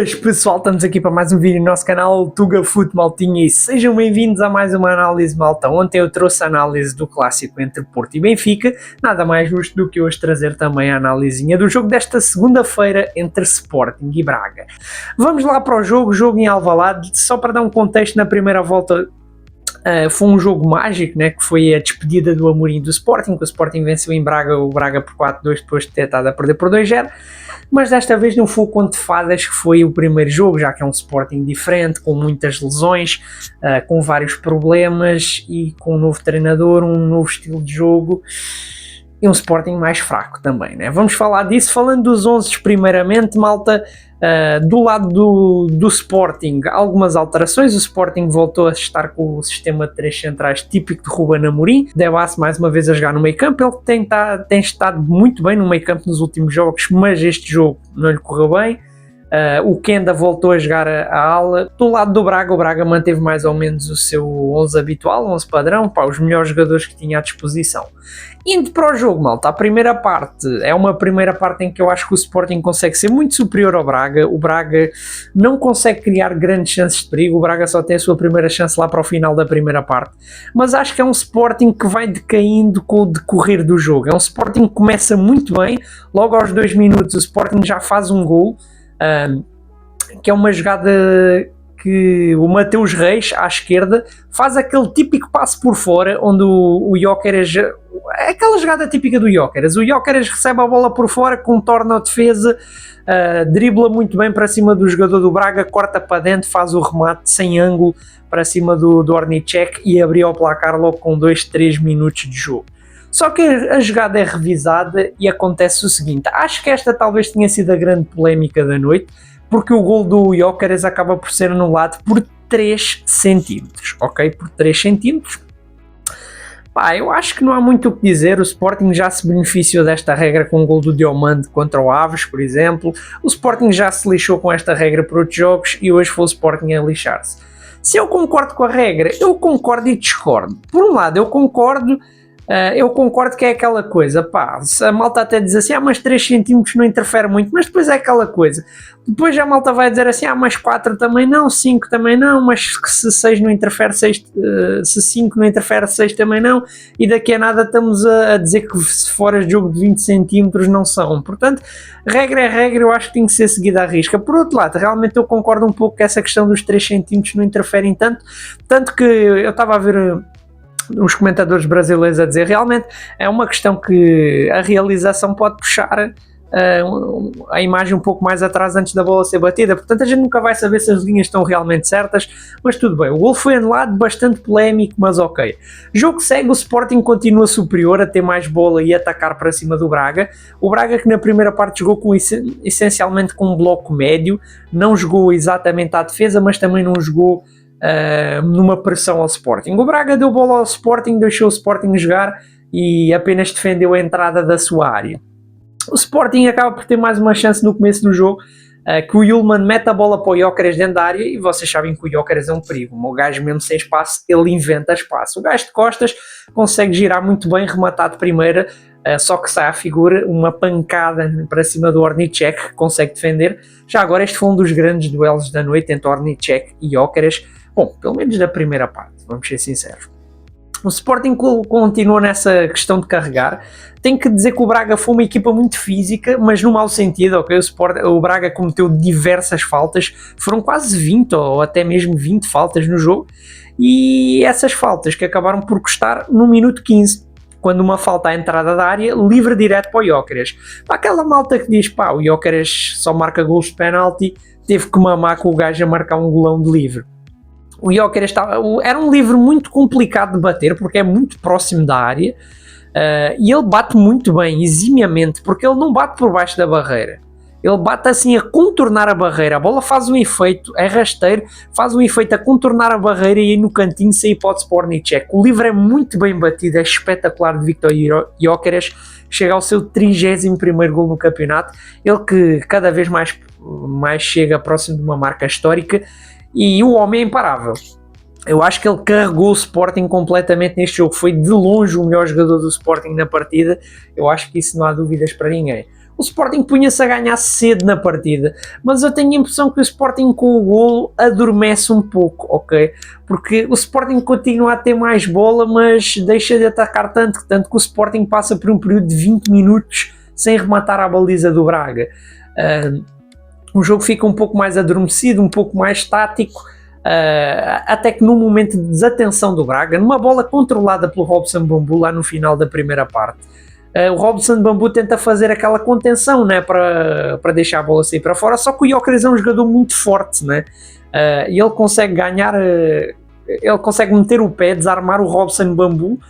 Boas pessoal, estamos aqui para mais um vídeo no nosso canal Tuga Foot Maltinha e sejam bem-vindos a mais uma análise malta. Ontem eu trouxe a análise do clássico entre Porto e Benfica, nada mais justo do que hoje trazer também a análisinha do jogo desta segunda-feira entre Sporting e Braga. Vamos lá para o jogo em Alvalade, só para dar um contexto. Na primeira volta foi um jogo mágico, né, que foi a despedida do Amorim do Sporting, que o Sporting venceu em Braga, o Braga por 4-2 depois de ter estado a perder por 2-0, mas desta vez não foi o conto de fadas que foi o primeiro jogo, já que é um Sporting diferente, com muitas lesões, com vários problemas e com um novo treinador, um novo estilo de jogo e um Sporting mais fraco também, né? Vamos falar disso, falando dos 11 primeiramente, malta. Do lado do Sporting, algumas alterações. O Sporting voltou a estar com o sistema de 3 centrais típico de Ruben Amorim. Debasse mais uma vez a jogar no meio campo. Ele tem estado muito bem no meio campo nos últimos jogos, mas este jogo não lhe correu bem. O Kenda voltou a jogar a ala. Do lado do Braga, o Braga manteve mais ou menos o seu 11 habitual, 11 padrão, os melhores jogadores que tinha à disposição. Indo para o jogo, malta, a primeira parte é uma primeira parte em que eu acho que o Sporting consegue ser muito superior ao Braga. O Braga não consegue criar grandes chances de perigo, o Braga só tem a sua primeira chance lá para o final da primeira parte, mas acho que é um Sporting que vai decaindo com o decorrer do jogo. É um Sporting que começa muito bem, logo aos 2 minutos o Sporting já faz um gol, que é uma jogada que o Mateus Reis, à esquerda, faz aquele típico passo por fora, onde o Gyökeres, é aquela jogada típica do Gyökeres, o Gyökeres recebe a bola por fora, contorna a defesa, dribla muito bem para cima do jogador do Braga, corta para dentro, faz o remate sem ângulo para cima do Ornicek e abriu o placar logo com 2-3 minutos de jogo. Só que a jogada é revisada e acontece o seguinte: acho que esta talvez tenha sido a grande polémica da noite, porque o gol do Gyökeres acaba por ser anulado por 3 centímetros, ok? Por 3 centímetros. Eu acho que não há muito o que dizer. O Sporting já se beneficiou desta regra com o gol do Diomande contra o Aves, por exemplo. O Sporting já se lixou com esta regra por outros jogos e hoje foi o Sporting a lixar-se. Se eu concordo com a regra, eu concordo e discordo. Por um lado, eu concordo que é aquela coisa, a malta até diz assim, mas 3 centímetros não interfere muito, mas depois é aquela coisa, depois a malta vai dizer assim, mas 4 também não, 5 também não, mas se 6 não interfere, 6, se 5 não interfere, 6 também não, e daqui a nada estamos a dizer que se fora de jogo de 20 centímetros não são. Portanto, regra é regra, eu acho que tem que ser seguida à risca. Por outro lado, realmente eu concordo um pouco que essa questão dos 3 centímetros não interferem tanto que eu estava a ver os comentadores brasileiros a dizer realmente é uma questão que a realização pode puxar a imagem um pouco mais atrás antes da bola ser batida, portanto a gente nunca vai saber se as linhas estão realmente certas, mas tudo bem. O gol foi anulado, bastante polémico, mas ok. Jogo que segue, o Sporting continua superior, a ter mais bola e atacar para cima do Braga. O Braga, que na primeira parte jogou essencialmente com um bloco médio, não jogou exatamente à defesa, mas também não jogou numa pressão ao Sporting. O Braga deu bola ao Sporting, deixou o Sporting jogar e apenas defendeu a entrada da sua área. O Sporting acaba por ter mais uma chance no começo do jogo, que o Yulman mete a bola para o Gyökeres dentro da área, e vocês sabem que o Gyökeres é um perigo. O gajo mesmo sem espaço, ele inventa espaço. O gajo de costas consegue girar muito bem, rematar de primeira, só que sai à figura, uma pancada para cima do Ornicek, que consegue defender. Já agora este foi um dos grandes duelos da noite entre Ornicek e Gyökeres. Bom, pelo menos da primeira parte, vamos ser sinceros. O Sporting continua nessa questão de carregar. Tenho que dizer que o Braga foi uma equipa muito física, mas no mau sentido, ok? O Braga cometeu diversas faltas, foram quase 20 ou até mesmo 20 faltas no jogo, e essas faltas que acabaram por custar no minuto 15, quando uma falta à entrada da área, livre direto para o Gyökeres. Para aquela malta que diz, o Gyökeres só marca golos de penalti, teve que mamar com o gajo a marcar um golão de livre. O Gyökeres era um livre muito complicado de bater, porque é muito próximo da área, e ele bate muito bem, eximiamente, porque ele não bate por baixo da barreira. Ele bate assim a contornar a barreira, a bola faz um efeito, é rasteiro, faz um efeito a contornar a barreira e aí no cantinho sem hipótese para o Ornicek. O livre é muito bem batido, é espetacular de Viktor Gyökeres, chega ao seu 31º gol no campeonato, ele que cada vez mais chega próximo de uma marca histórica, e o homem é imparável. Eu acho que ele carregou o Sporting completamente neste jogo, foi de longe o melhor jogador do Sporting na partida, eu acho que isso não há dúvidas para ninguém. o Sporting punha-se a ganhar cedo na partida, mas eu tenho a impressão que o Sporting com o golo adormece um pouco, ok? Porque o Sporting continua a ter mais bola, mas deixa de atacar tanto que o Sporting passa por um período de 20 minutos sem rematar a baliza do Braga. O jogo fica um pouco mais adormecido, um pouco mais estático, até que num momento de desatenção do Braga, numa bola controlada pelo Robson Bambu lá no final da primeira parte, o Robson Bambu tenta fazer aquela contenção, né, para deixar a bola sair para fora, só que o Gyökeres é um jogador muito forte, né, e ele consegue ganhar, ele consegue meter o pé, desarmar o Robson Bambu,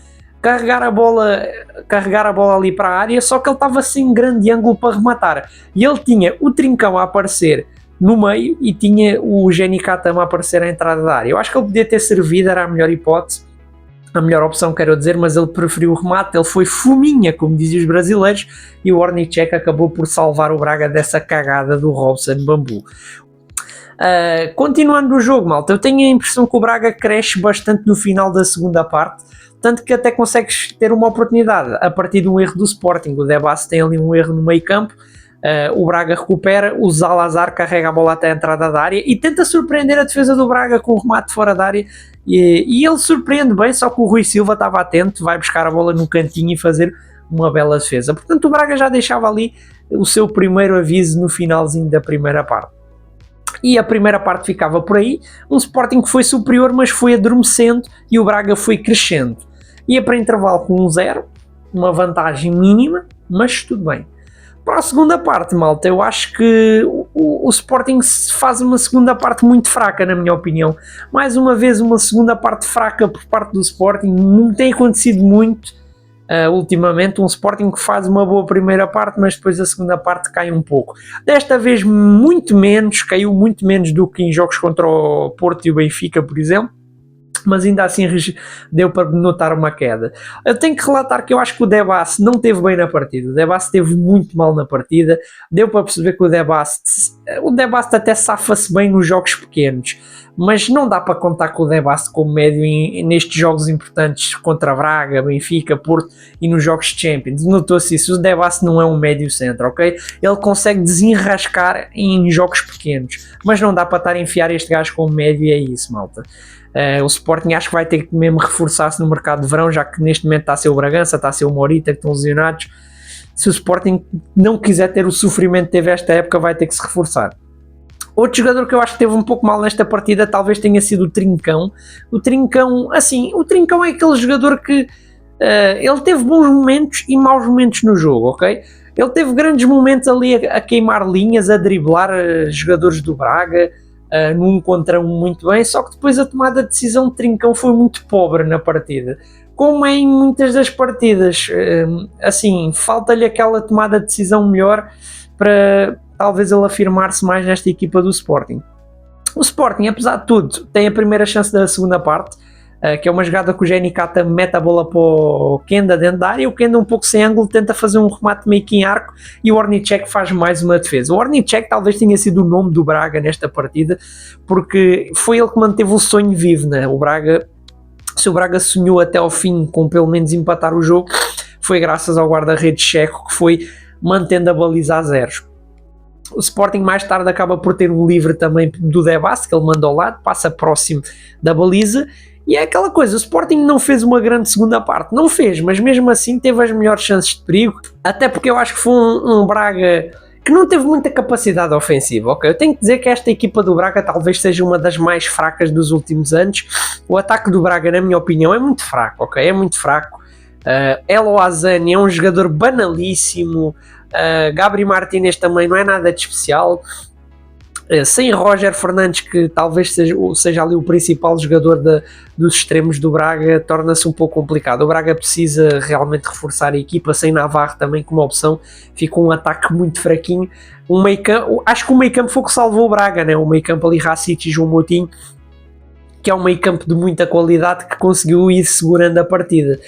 carregar a bola ali para a área, só que ele estava sem grande ângulo para rematar, e ele tinha o Trincão a aparecer no meio e tinha o Jenny Katama a aparecer à entrada da área. Eu acho que ele podia ter servido, era a melhor hipótese, a melhor opção, quero dizer, mas ele preferiu o remate, ele foi fominha, como dizem os brasileiros, e o Ornicek acabou por salvar o Braga dessa cagada do Robson Bambu. Continuando o jogo, malta, eu tenho a impressão que o Braga cresce bastante no final da segunda parte, tanto que até consegues ter uma oportunidade a partir de um erro do Sporting. O Debas tem ali um erro no meio campo, o Braga recupera, o Zalazar carrega a bola até a entrada da área e tenta surpreender a defesa do Braga com um remate fora da área, e ele surpreende bem, só que o Rui Silva estava atento, vai buscar a bola no cantinho e fazer uma bela defesa. Portanto, o Braga já deixava ali o seu primeiro aviso no finalzinho da primeira parte. E a primeira parte ficava por aí, um Sporting que foi superior, mas foi adormecendo, e o Braga foi crescendo. Ia para intervalo com 1-0, uma vantagem mínima, mas tudo bem. Para a segunda parte, malta, eu acho que o Sporting faz uma segunda parte muito fraca, na minha opinião. Mais uma vez, uma segunda parte fraca por parte do Sporting. Não tem acontecido muito ultimamente. Um Sporting que faz uma boa primeira parte, mas depois a segunda parte cai um pouco. Desta vez, muito menos, caiu muito menos do que em jogos contra o Porto e o Benfica, por exemplo. Mas ainda assim deu para notar uma queda. Eu tenho que relatar que eu acho que o Debas não esteve bem na partida. O Debas esteve muito mal na partida. Deu para perceber que o Debas até safa-se bem nos jogos pequenos, mas não dá para contar com o Debas como médio nestes jogos importantes contra Braga, Benfica, Porto e nos jogos de Champions. Notou-se isso. O Debas não é um médio centro, ok? Ele consegue desenrascar em jogos pequenos, mas não dá para estar a enfiar este gajo como médio, e é isso, malta. O Sporting acho que vai ter que mesmo reforçar-se no mercado de verão, já que neste momento está a ser o Bragança, está a ser o Morita, que estão lesionados. Se o Sporting não quiser ter o sofrimento que teve esta época, vai ter que se reforçar. Outro jogador que eu acho que teve um pouco mal nesta partida talvez tenha sido o Trincão. O Trincão é aquele jogador que ele teve bons momentos e maus momentos no jogo, ok? Ele teve grandes momentos ali a queimar linhas, a driblar jogadores do Braga, num contra um muito bem, só que depois a tomada de decisão de Trincão foi muito pobre na partida, como é em muitas das partidas. Falta-lhe aquela tomada de decisão melhor para talvez ele afirmar-se mais nesta equipa do Sporting. O Sporting, apesar de tudo, tem a primeira chance da segunda parte, que é uma jogada que o Jenny Kata mete a bola para o Kenda dentro da área, e o Kenda um pouco sem ângulo tenta fazer um remate meio que em arco, e o Ornicek faz mais uma defesa. O Ornicek talvez tenha sido o nome do Braga nesta partida, porque foi ele que manteve o sonho vivo, né? Se o Braga sonhou até ao fim com pelo menos empatar o jogo, foi graças ao guarda-redes checo, que foi mantendo a baliza a zeros. O Sporting mais tarde acaba por ter um livre também do Debas, que ele manda ao lado, passa próximo da baliza. E é aquela coisa, o Sporting não fez uma grande segunda parte, não fez, mas mesmo assim teve as melhores chances de perigo, até porque eu acho que foi um Braga que não teve muita capacidade ofensiva, ok? Eu tenho que dizer que esta equipa do Braga talvez seja uma das mais fracas dos últimos anos. O ataque do Braga, na minha opinião, é muito fraco, ok? É muito fraco. El Ouazzani é um jogador banalíssimo, Gabri Martínez também não é nada de especial. Sem Roger Fernandes, que talvez seja ali o principal jogador dos extremos do Braga, torna-se um pouco complicado. O Braga precisa realmente reforçar a equipa, sem Navarro também como opção, fica um ataque muito fraquinho. Acho que o meio campo foi o que salvou o Braga, né? O meio campo ali, Racic e João Moutinho, que é um meio campo de muita qualidade que conseguiu ir segurando a partida.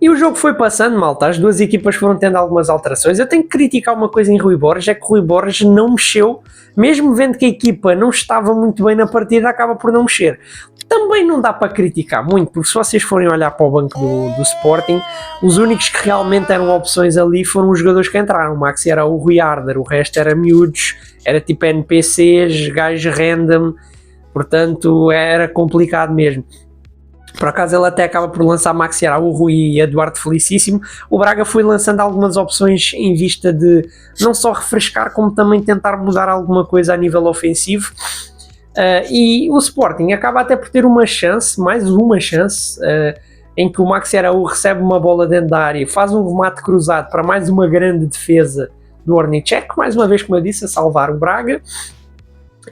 E o jogo foi passando, malta, as duas equipas foram tendo algumas alterações. Eu tenho que criticar uma coisa em Rui Borges, é que Rui Borges não mexeu, mesmo vendo que a equipa não estava muito bem na partida, acaba por não mexer. Também não dá para criticar muito, porque se vocês forem olhar para o banco do Sporting, os únicos que realmente eram opções ali foram os jogadores que entraram. O Maxi era o Rui Arder, o resto era miúdos, era tipo NPCs, gajos random, portanto era complicado mesmo. Por acaso ele até acaba por lançar Maxi Araújo e Eduardo Felicíssimo. O Braga foi lançando algumas opções em vista de não só refrescar, como também tentar mudar alguma coisa a nível ofensivo. E o Sporting acaba até por ter uma chance, mais uma chance, em que o Maxi Araújo recebe uma bola dentro da área, faz um remate cruzado para mais uma grande defesa do Ornicek, mais uma vez, como eu disse, a salvar o Braga.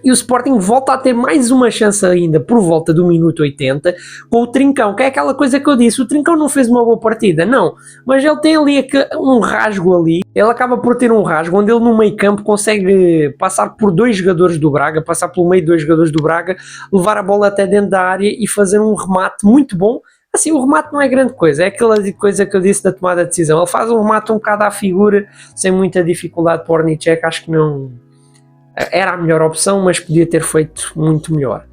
E o Sporting volta a ter mais uma chance ainda por volta do minuto 80 com o Trincão, que é aquela coisa que eu disse, o Trincão não fez uma boa partida, não, mas ele tem ali um rasgo ali, ele acaba por ter um rasgo onde ele no meio campo consegue passar por dois jogadores do Braga, passar pelo meio de dois jogadores do Braga, levar a bola até dentro da área e fazer um remate muito bom. Assim, o remate não é grande coisa, é aquela coisa que eu disse da tomada de decisão, ele faz um remate um bocado à figura, sem muita dificuldade para o Ornicek, acho que não... Era a melhor opção, mas podia ter feito muito melhor.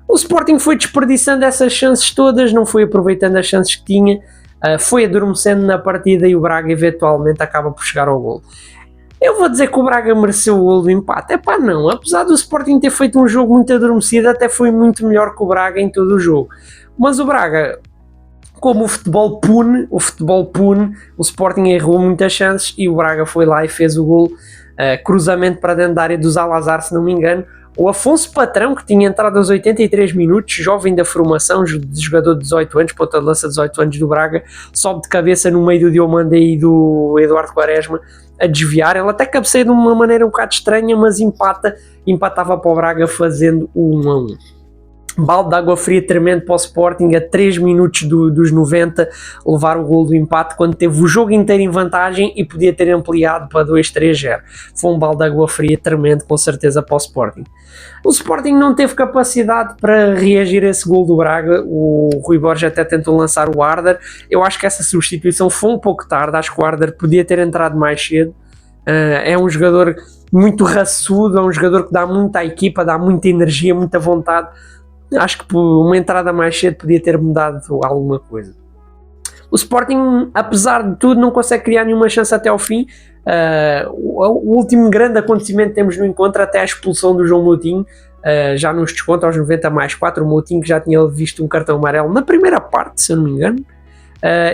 O Sporting foi desperdiçando essas chances todas, não foi aproveitando as chances que tinha, foi adormecendo na partida e o Braga eventualmente acaba por chegar ao golo. Eu vou dizer que o Braga mereceu o golo do empate. Epá, não, apesar do Sporting ter feito um jogo muito adormecido, até foi muito melhor que o Braga em todo o jogo. Mas o Braga, como o futebol pune, o Sporting errou muitas chances e o Braga foi lá e fez o golo. Cruzamento para dentro da área do Zalazar, se não me engano. O Afonso Patrão, que tinha entrado aos 83 minutos, jovem da formação, jogador de 18 anos, ponta de lança de 18 anos do Braga, sobe de cabeça no meio do Diomande e do Eduardo Quaresma a desviar. Ele até cabeceia de uma maneira um bocado estranha, mas empatava para o Braga fazendo o 1-1. Balde de água fria tremendo para o Sporting a 3 minutos dos 90 levar o golo do empate quando teve o jogo inteiro em vantagem e podia ter ampliado para 2-3-0. Foi um balde de água fria tremendo com certeza para o Sporting. O Sporting não teve capacidade para reagir a esse golo do Braga, o Rui Borges até tentou lançar o Arder, eu acho que essa substituição foi um pouco tarde, acho que o Arder podia ter entrado mais cedo. É um jogador muito raçudo, é um jogador que dá muito à equipa, dá muita energia, muita vontade. Acho que por uma entrada mais cedo podia ter mudado alguma coisa. O Sporting, apesar de tudo, não consegue criar nenhuma chance até ao fim. O último grande acontecimento que temos no encontro, até a expulsão do João Moutinho, já nos desconto aos 90+4, o Moutinho que já tinha visto um cartão amarelo na primeira parte, se eu não me engano,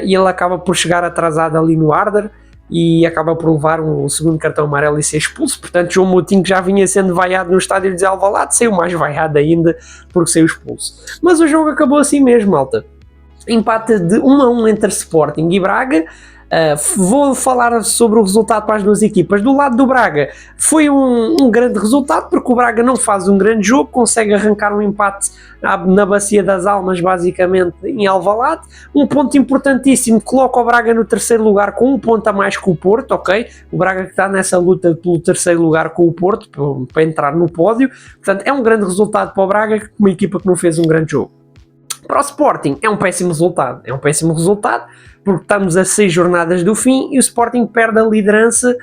e ele acaba por chegar atrasado ali no Arder e acaba por levar um segundo cartão amarelo e ser expulso. Portanto, João Moutinho, que já vinha sendo vaiado no estádio de Alvalade, saiu mais vaiado ainda porque saiu expulso. Mas o jogo acabou assim mesmo, malta. Empate de 1-1 entre Sporting e Braga. Vou falar sobre o resultado para as duas equipas. Do lado do Braga foi um grande resultado, porque o Braga não faz um grande jogo, consegue arrancar um empate na Bacia das Almas, basicamente em Alvalade. Um ponto importantíssimo, coloca o Braga no terceiro lugar com um ponto a mais que o Porto, ok? O Braga que está nessa luta pelo terceiro lugar com o Porto, para entrar no pódio. Portanto, é um grande resultado para o Braga, uma equipa que não fez um grande jogo. Para o Sporting é um péssimo resultado, porque estamos a 6 jornadas do fim e o Sporting perde a liderança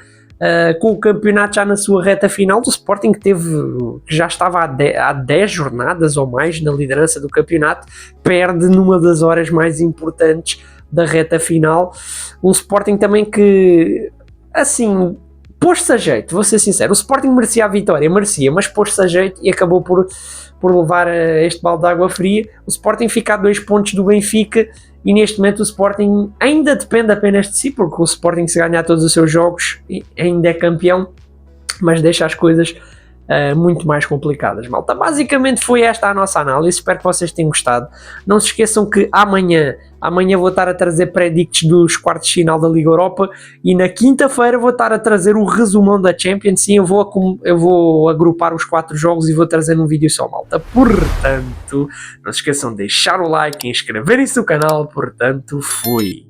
com o campeonato já na sua reta final. Do Sporting que já estava há 10 jornadas ou mais na liderança do campeonato, perde numa das horas mais importantes da reta final. Um Sporting também que, assim, pôs-se a jeito, vou ser sincero, o Sporting merecia a vitória, mas pôs-se a jeito e acabou por levar este balde de água fria. O Sporting fica a 2 pontos do Benfica e neste momento o Sporting ainda depende apenas de si, porque o Sporting, se ganhar todos os seus jogos, ainda é campeão, mas deixa as coisas muito mais complicadas, malta. Basicamente foi esta a nossa análise, espero que vocês tenham gostado. Não se esqueçam que amanhã vou estar a trazer predicts dos quartos de final da Liga Europa e na quinta-feira vou estar a trazer o resumão da Champions. Sim, eu vou agrupar os 4 jogos e vou trazer num vídeo só, malta. Portanto, não se esqueçam de deixar o like e inscreverem-se no canal. Portanto, fui.